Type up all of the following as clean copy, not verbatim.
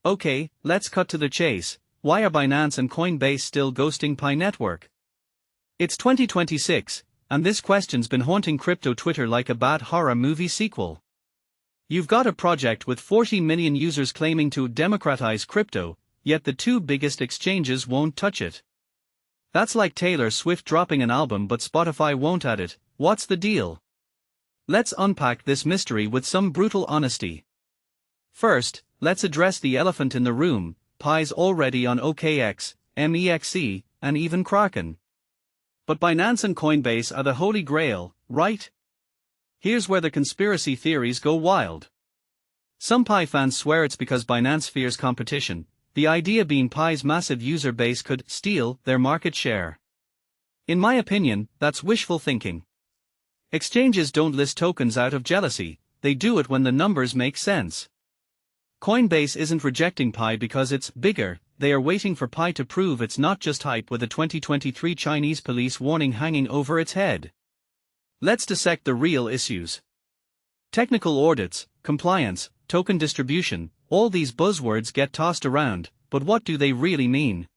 Okay, let's cut to the chase. Why are Binance and Coinbase still ghosting Pi network? It's 2026, and this question's been haunting crypto Twitter like a bad horror movie sequel. You've got a project with 40 million users claiming to democratize crypto, yet the two biggest exchanges won't touch it. That's like Taylor Swift dropping an album but Spotify won't add it. What's the deal? Let's unpack this mystery with some brutal honesty. First, let's address the elephant in the room. Pi's already on OKX, MEXC, and even Kraken. But Binance and Coinbase are the holy grail, right? Here's where the conspiracy theories go wild. Some Pi fans swear it's because Binance fears competition, the idea being Pi's massive user base could steal their market share. In my opinion, that's wishful thinking. Exchanges don't list tokens out of jealousy, they do it when the numbers make sense. Coinbase isn't rejecting Pi because it's bigger, they are waiting for Pi to prove it's not just hype with a 2023 Chinese police warning hanging over its head. Let's dissect the real issues. Technical audits, compliance, token distribution, all these buzzwords get tossed around, but what do they really mean?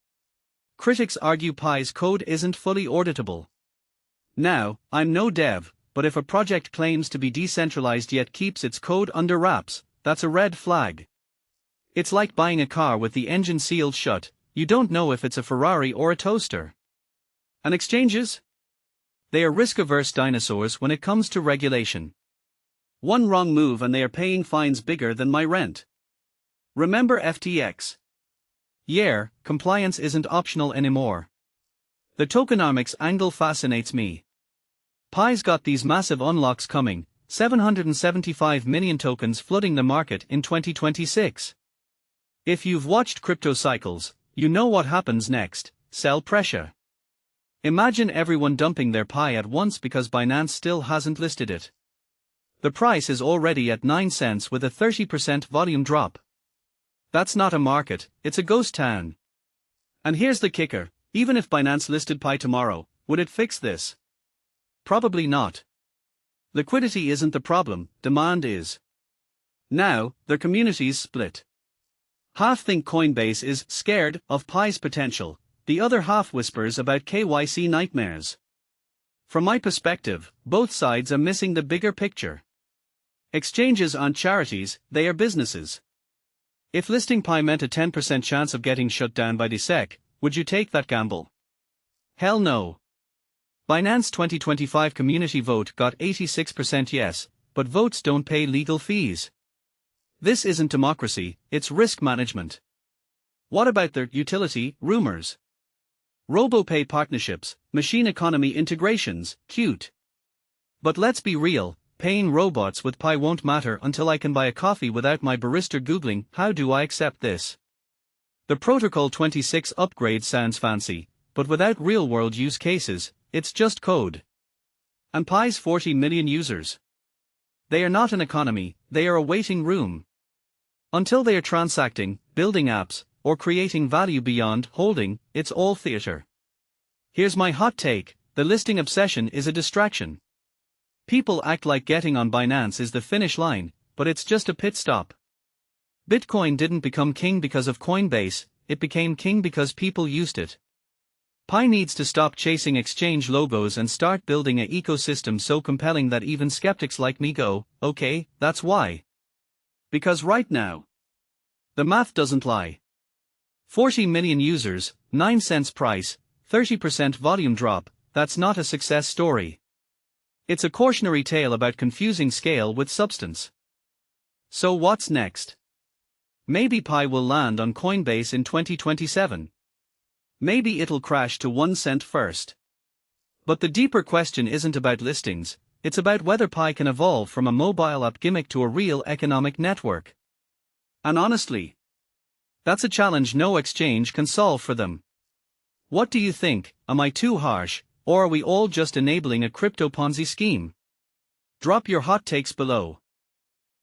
Critics argue Pi's code isn't fully auditable. Now, I'm no dev, but if a project claims to be decentralized yet keeps its code under wraps, that's a red flag. It's like buying a car with the engine sealed shut, you don't know if it's a Ferrari or a toaster. And exchanges? They are risk-averse dinosaurs when it comes to regulation. One wrong move and they are paying fines bigger than my rent. Remember FTX? Yeah, compliance isn't optional anymore. The tokenomics angle fascinates me. Pi's got these massive unlocks coming, 775 million tokens flooding the market in 2026. If you've watched crypto cycles, you know what happens next: sell pressure. Imagine everyone dumping their Pi at once because Binance still hasn't listed it. The price is already at 9 cents with a 30% volume drop. That's not a market, it's a ghost town. And here's the kicker: even if Binance listed Pi tomorrow, would it fix this? Probably not. Liquidity isn't the problem, demand is. Now, their communities split. Half think Coinbase is scared of Pi's potential, the other half whispers about KYC nightmares. From my perspective, both sides are missing the bigger picture. Exchanges aren't charities, they are businesses. If listing Pi meant a 10% chance of getting shut down by the SEC, would you take that gamble? Hell no. Binance 2025 community vote got 86% yes, but votes don't pay legal fees. This isn't democracy, it's risk management. What about their utility rumors? RoboPay partnerships, machine economy integrations, cute. But let's be real, paying robots with Pi won't matter until I can buy a coffee without my barista googling, how do I accept this? The Protocol 26 upgrade sounds fancy, but without real-world use cases, it's just code. And Pi's 40 million users. They are not an economy, they are a waiting room. Until they are transacting, building apps, or creating value beyond holding, it's all theater. Here's my hot take: the listing obsession is a distraction. People act like getting on Binance is the finish line, but it's just a pit stop. Bitcoin didn't become king because of Coinbase, it became king because people used it. Pi needs to stop chasing exchange logos and start building an ecosystem so compelling that even skeptics like me go, okay, that's why. Because right now, the math doesn't lie. 40 million users, 9 cents price, 30% volume drop, that's not a success story. It's a cautionary tale about confusing scale with substance. So what's next? Maybe Pi will land on Coinbase in 2027. Maybe it'll crash to 1 cent first. But the deeper question isn't about listings, it's about whether Pi can evolve from a mobile app gimmick to a real economic network. And honestly, that's a challenge no exchange can solve for them. What do you think? Am I too harsh, or are we all just enabling a crypto Ponzi scheme? Drop your hot takes below.